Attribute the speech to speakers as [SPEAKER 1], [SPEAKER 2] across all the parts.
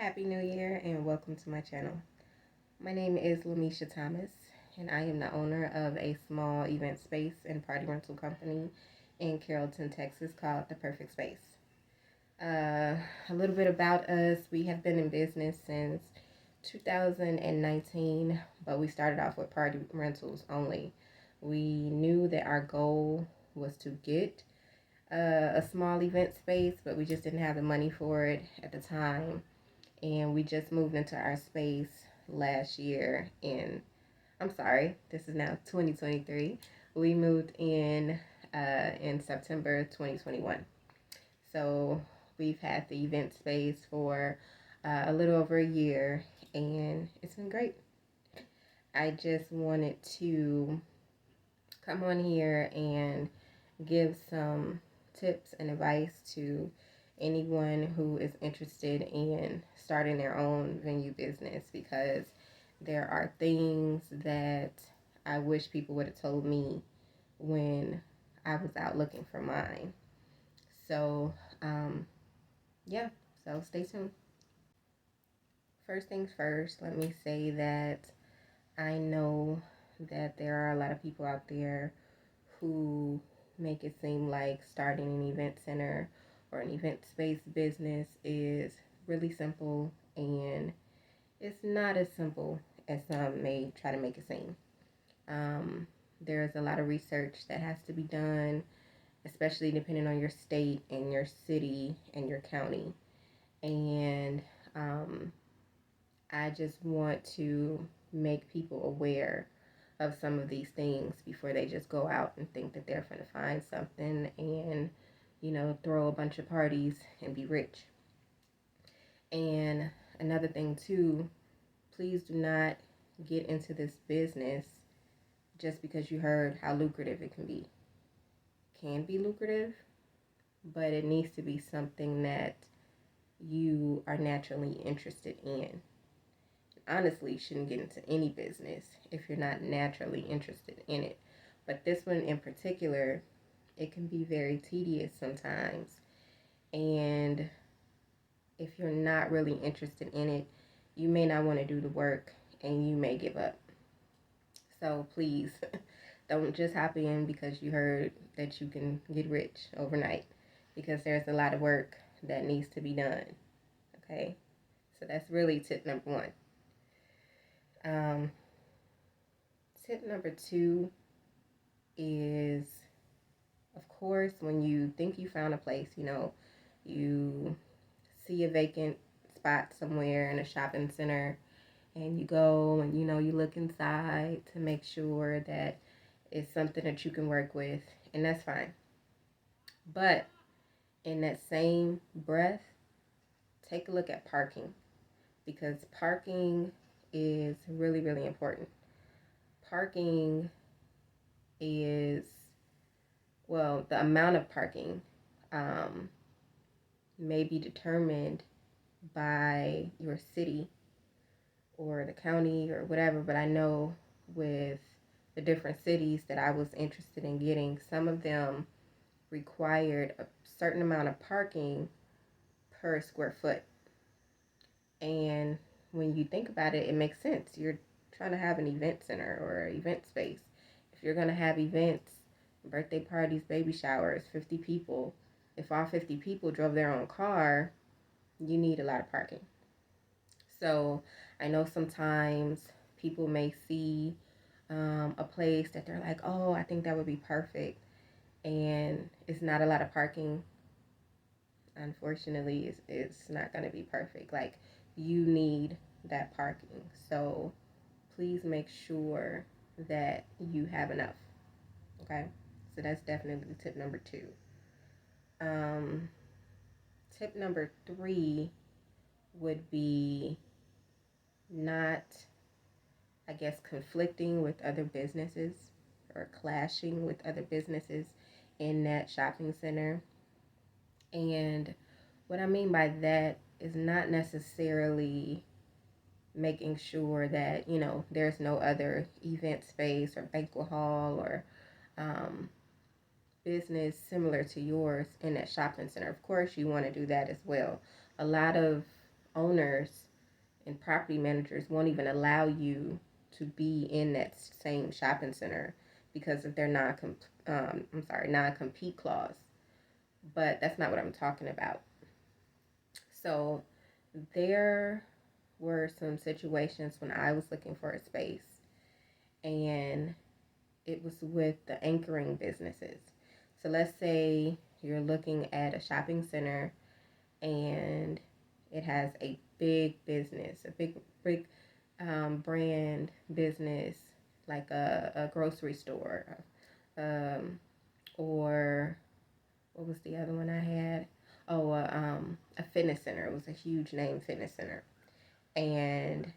[SPEAKER 1] Happy New Year and welcome to my channel. My name is Lamisha Thomas and I am the owner of a small event space and party rental company in Carrollton, Texas called The Perfect Space. A little bit about us. We have been in business since 2019, but we started off with party rentals only. We knew that our goal was to get a small event space, but we just didn't have the money for it at the time, and we just moved into our space last year this is now 2023. We moved in September 2021. So we've had the event space for a little over a year, and it's been great. I just wanted to come on here and give some tips and advice to anyone who is interested in starting their own venue business, because there are things that I wish people would have told me when I was out looking for mine. So, yeah, so stay tuned. First things first, let me say that I know that there are a lot of people out there who make it seem like starting an event center or an event space business is really simple, and it's not as simple as some may try to make it seem. There's a lot of research that has to be done, especially depending on your state and your city and your county. And I just want to make people aware of some of these things before they just go out and think that they're going to find something and, throw a bunch of parties and be rich. And another thing, too, please do not get into this business just because you heard how lucrative it can be. It can be lucrative, but it needs to be something that you are naturally interested in. Honestly, you shouldn't get into any business if you're not naturally interested in it. But this one in particular, it can be very tedious sometimes. And if you're not really interested in it, you may not want to do the work and you may give up. So please don't just hop in because you heard that you can get rich overnight, because there's a lot of work that needs to be done. Okay? So that's really tip number one. Tip number two is, of course, when you think you found a place, you see a vacant spot somewhere in a shopping center, and you go and you look inside to make sure that it's something that you can work with, and that's fine. But in that same breath, take a look at parking, because parking is really, really important. Parking is, well, the amount of parking may be determined by your city or the county or whatever, but I know with the different cities that I was interested in getting, some of them required a certain amount of parking per square foot. And when you think about it, it makes sense. You're trying to have an event center or event space. If you're going to have events, birthday parties, baby showers, 50 people, if all 50 people drove their own car, you need a lot of parking. So I know sometimes people may see a place that they're like, oh, I think that would be perfect, and it's not a lot of parking. Unfortunately, it's not going to be perfect. Like, you need that parking. So please make sure that you have enough. Okay? So that's definitely tip number two. Um, Tip number three would be not, I guess, conflicting with other businesses or clashing with other businesses in that shopping center. And what I mean by that is not necessarily making sure that, there's no other event space or banquet hall or um, business similar to yours in that shopping center. Of course, you want to do that as well. A lot of owners and property managers won't even allow you to be in that same shopping center because of their non-compete clause. But that's not what I'm talking about. So there were some situations when I was looking for a space, and it was with the anchoring businesses. So let's say you're looking at a shopping center and it has a big business, a big brand business, like a grocery store, um, or what was the other one I had? Oh, a fitness center. It was a huge name fitness center, and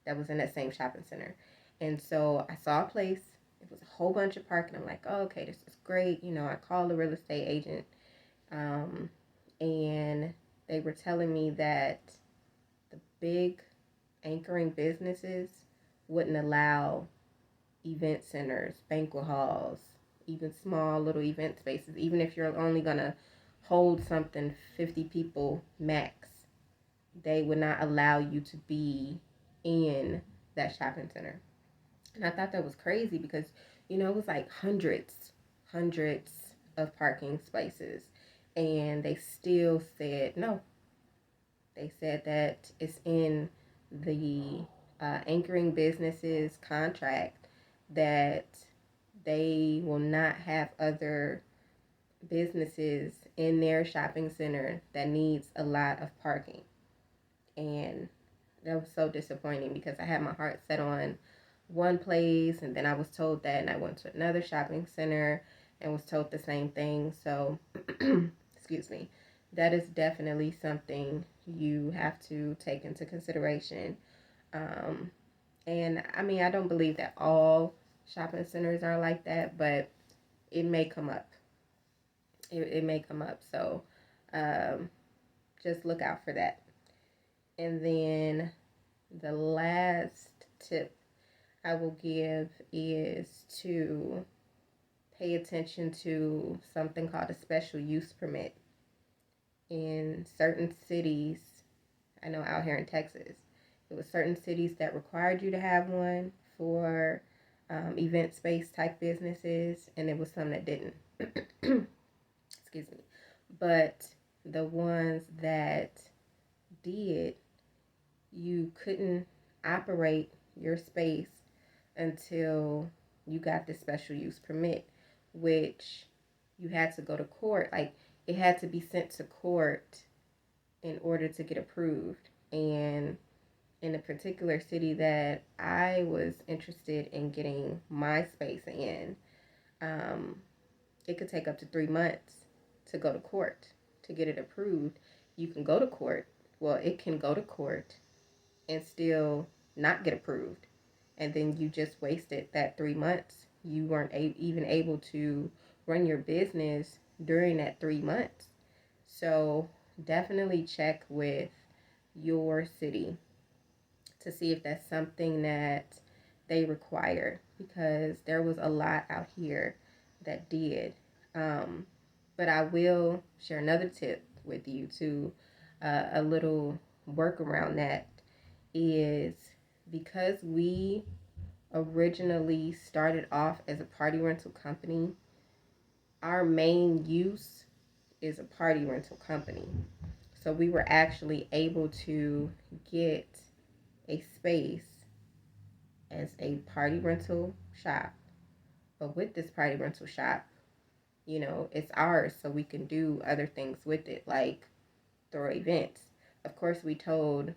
[SPEAKER 1] that was in that same shopping center. And so I saw a place. It was a whole bunch of parking. I'm like, oh, okay, this is great. I called the real estate agent, um, and they were telling me that the big anchoring businesses wouldn't allow event centers, banquet halls, even small little event spaces, even if you're only going to hold something 50 people max, they would not allow you to be in that shopping center. And I thought that was crazy because, it was like hundreds of parking spaces. And they still said no. They said that it's in the anchoring businesses contract that they will not have other businesses in their shopping center that needs a lot of parking. And that was so disappointing because I had my heart set on one place, and then I was told that, and I went to another shopping center and was told the same thing. So excuse me, that is definitely something you have to take into consideration. um, and I mean, I don't believe that all shopping centers are like that, but it may come up. It may come up. So um, just look out for that. And then the last tip I will give is to pay attention to something called a special use permit. In certain cities, I know out here in Texas, it was certain cities that required you to have one for event space type businesses, and it was some that didn't. Excuse me. But the ones that did, you couldn't operate your space until you got the special use permit, which you had to go to court. Like, it had to be sent to court in order to get approved. And in a particular city that I was interested in getting my space in, um, it could take up to 3 months to go to court to get it approved. You can go to court. Well, it can go to court and still not get approved. And then you just wasted that 3 months. You weren't even able to run your business during that 3 months. So definitely check with your city to see if that's something that they require, because there was a lot out here that did. Um, but I will share another tip with you too. A little workaround that is, because we originally started off as a party rental company, our main use is a party rental company. So we were actually able to get a space as a party rental shop. But with this party rental shop, it's ours, so we can do other things with it, like throw events. Of course, we told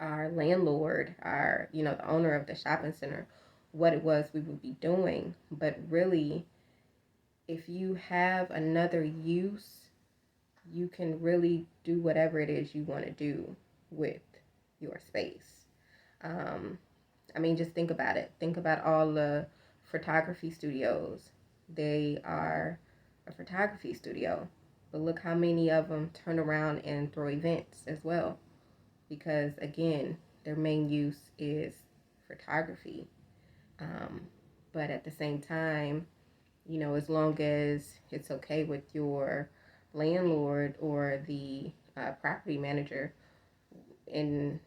[SPEAKER 1] our landlord, the owner of the shopping center, what it was we would be doing. But really, if you have another use, you can really do whatever it is you want to do with your space. Um, I mean, just think about it. Think about all the photography studios. They are a photography studio, but look how many of them turn around and throw events as well. Because again, their main use is photography. Um, but at the same time, as long as it's okay with your landlord or the property manager, and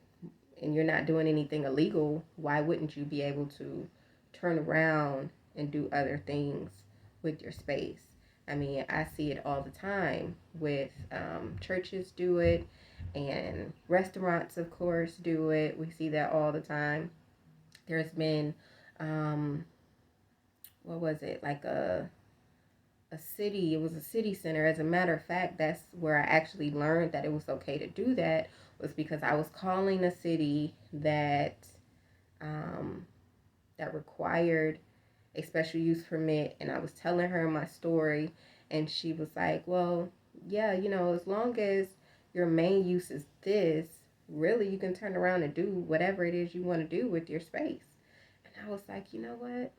[SPEAKER 1] you're not doing anything illegal, why wouldn't you be able to turn around and do other things with your space? I mean, I see it all the time with churches do it, and restaurants, of course, do it. We see that all the time. There's been, um, what was it, like a city, it was a city center. As a matter of fact, that's where I actually learned that it was okay to do that, was because I was calling a city that um, that required a special use permit, and I was telling her my story, and she was like, well, yeah, as long as your main use is this, really you can turn around and do whatever it is you want to do with your space. And I was like, you know what,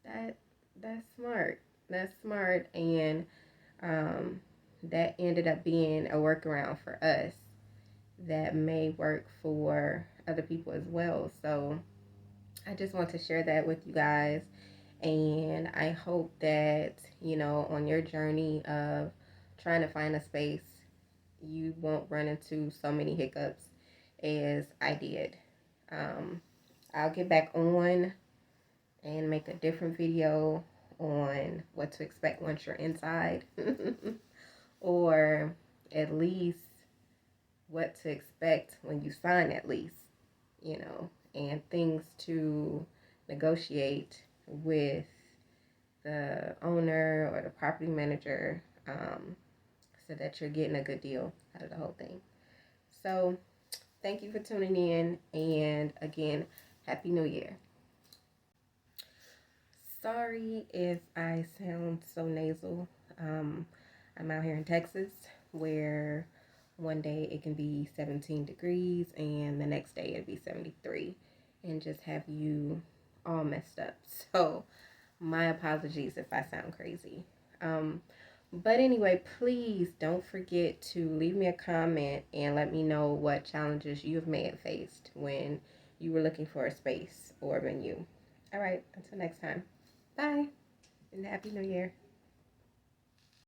[SPEAKER 1] that that's smart. That's smart. And um, that ended up being a workaround for us that may work for other people as well. So I just want to share that with you guys. And I hope that, on your journey of trying to find a space, you won't run into so many hiccups as I did. Um, I'll get back on and make a different video on what to expect once you're inside, or at least what to expect when you sign that lease, and things to negotiate with the owner or the property manager, so that you're getting a good deal out of the whole thing. So, thank you for tuning in, and again, Happy New Year. Sorry if I sound so nasal. I'm out here in Texas where one day it can be 17 degrees and the next day it'll be 73, and just have you all messed up. So, my apologies if I sound crazy. But anyway, please don't forget to leave me a comment and let me know what challenges you may have faced when you were looking for a space or a venue. All right, until next time. Bye, and Happy New Year.